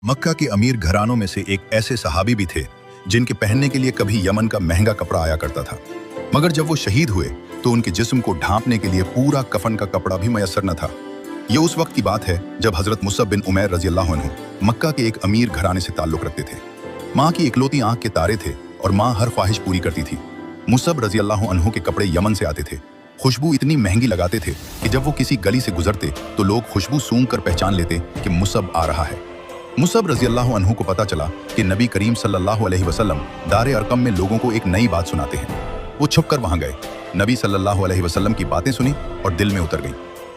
मक्का के अमीर घरानों में से एक ऐसे सहाबी भी थे जिनके पहनने के लिए कभी यमन का महंगा कपड़ा आया करता था, मगर जब वो शहीद हुए तो उनके जिस्म को ढांपने के लिए पूरा कफन का कपड़ा भी मयसर न था। ये उस वक्त की बात है जब हजरत मुसअब बिन उमैर रजी अल्लाह अन्हु मक्का के एक अमीर घराने से ताल्लुक रखते थे। माँ की इकलौती आंख के तारे थे और माँ हर ख्वाहिश पूरी करती थी। मुसअब रजी अल्लाह अन्हु के कपड़े यमन से आते थे। खुशबू इतनी महंगी लगाते थे कि जब वो किसी गली से गुजरते तो लोग खुशबू सूंघ कर पहचान लेते कि मुसअब आ रहा है। मुसअब रजी अल्लाह अन्हु को पता चला कि नबी करीम सल्लल्लाहु अलैहि वसल्लम दारे अरकम में लोगों को एक नई बात सुनाते हैं। वो छुपकर वहां गए, नबी सल्लल्लाहु अलैहि वसल्लम की बातें सुनी और दिल में उतर गई।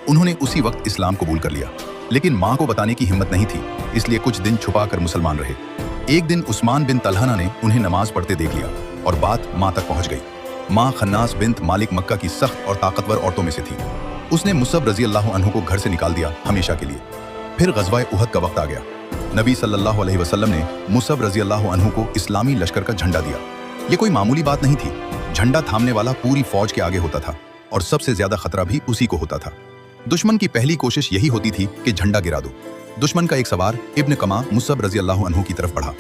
उन्होंने उसी वक्त इस्लाम कबूल कर लिया, लेकिन माँ को बताने की हिम्मत नहीं थी, इसलिए कुछ दिन छुपा कर मुसलमान रहे। एक दिन उस्मान बिन तलहना ने उन्हें नमाज पढ़ते देख लिया और बात माँ तक पहुंच गई। माँ खन्नास बिन्त मालिक मक्का की सख्त और ताकतवर औरतों में से थी। उसने मुसअब रजी अल्लाह अन्हु को घर से निकाल दिया हमेशा के लिए। फिर गज़वाए उहद का वक्त आ गया। नबी सल्लल्लाहु अलैहि वसल्लम ने मुसअब रजी अल्लाह अन्हु को इस्लामी लश्कर का झंडा दिया। ये कोई मामूली बात नहीं थी। झंडा थामने वाला पूरी फौज के आगे होता था और सबसे ज्यादा खतरा भी उसी को होता था। दुश्मन की पहली कोशिश यही होती थी कि झंडा गिरा दो। दुश्मन का एक सवार इब्न कमा मुसअब रजी अल्लाह अन्हु की तरफ बढ़ा।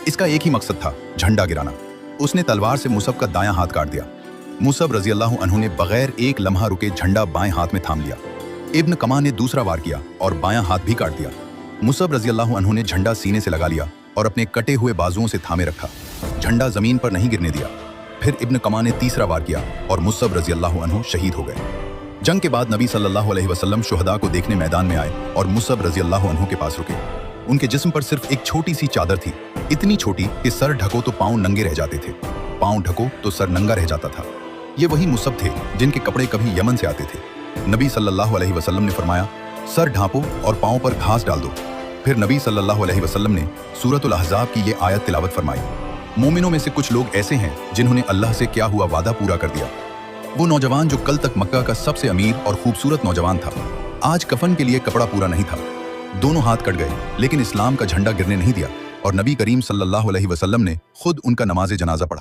इसका एक ही मकसद था, झंडा गिराना। उसने तलवार से मुसअब का दायां हाथ काट दिया। मुसअब रजी अल्लाह अन्हु ने बगैर एक लम्हा रुके झंडा बाएं हाथ में थाम लिया। इब्न कमा ने दूसरा वार किया और बायां हाथ भी काट दिया। मुसअब रजी अल्लाह अन्हु ने झंडा सीने से लगा लिया और अपने कटे हुए बाजुओं से थामे रखा। झंडा जमीन पर नहीं गिरने दिया। फिर इब्न कमा ने तीसरा वार किया और मुसअब रजी अल्लाह अन्हु शहीद हो गए। जंग के बाद नबी सल्लल्लाहु अलैहि वसल्लम शुहदा को देखने मैदान में आए और मुसअब रजी अल्लाह अन्हु के पास रुके। उनके जिस्म पर सिर्फ एक छोटी सी चादर थी, इतनी छोटी कि सर ढको तो पांव नंगे रह जाते थे, पांव ढको तो सर नंगा रह जाता था। ये वही मुसअब थे जिनके कपड़े कभी यमन से आते थे। नबी सल्लल्लाहु अलैहि वसल्लम ने फरमाया, सर ढांपो और पांव पर घास डाल दो। फिर नबी सल्लल्लाहु अलैहि वसल्लम ने सूरतुल अहज़ाब की ये आयत तिलावत फरमाई। मोमिनों में से कुछ लोग ऐसे हैं जिन्होंने अल्लाह से क्या हुआ वादा पूरा कर दिया। वो नौजवान जो कल तक मक्का का सबसे अमीर और खूबसूरत नौजवान था, आज कफन के लिए कपड़ा पूरा नहीं था। दोनों हाथ कट गए, लेकिन इस्लाम का झंडा गिरने नहीं दिया और नबी करीम सल्लल्लाहु अलैहि वसल्लम ने खुद उनका नमाज जनाजा पढ़ा।